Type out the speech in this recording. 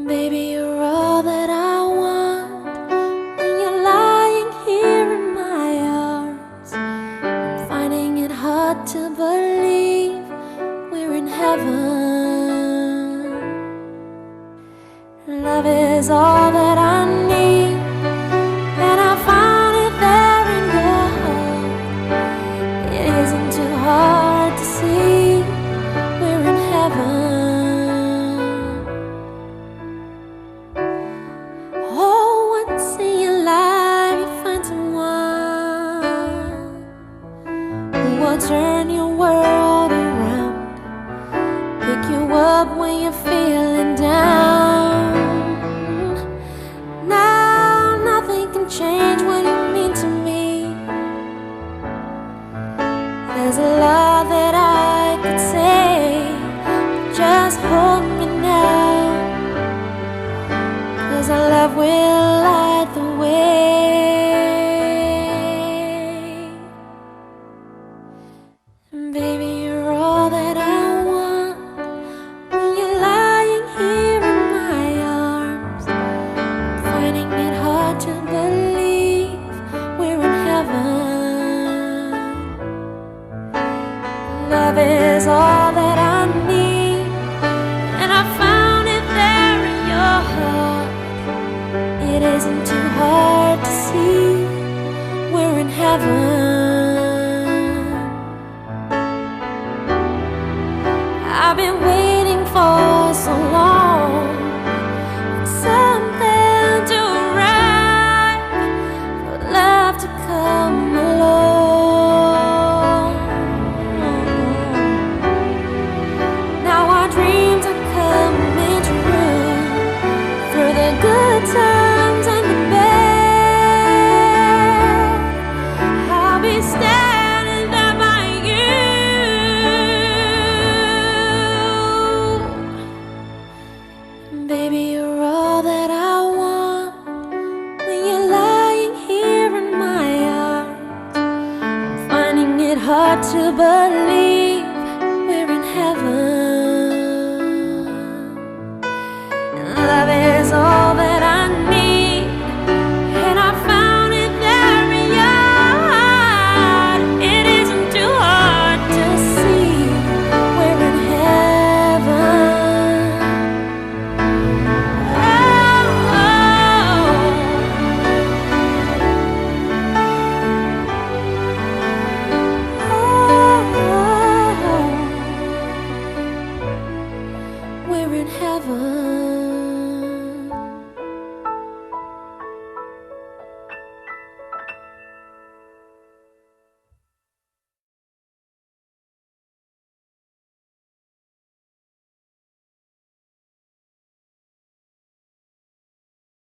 Baby, you're all that I want. When you're lying here in my arms, I'm finding it hard to believe we're in heaven. Love is all that I need, and I found it there in your heart. It isn't too hard to see we're in heaven. Once in your life you find someone who will turn your world around, pick you up when you're feeling down. Now nothing can change what you mean to me. There's a lot that I could say, but just hold me now, 'cause our love will light the way. Baby, you're all that I want. When you're lying here in my arms, I'm finding it hard to believe we're in heaven. Love is all that I need, and I found it there in your heart. It isn't too hard to see we're in heaven. I've been waiting for so long for something to arrive, for love to come along. Now our dreams are coming true, through the good times and the bad. I'll be standing there by you. Baby, you're all that I want. When you're lying here in my arms, I'm finding it hard to believe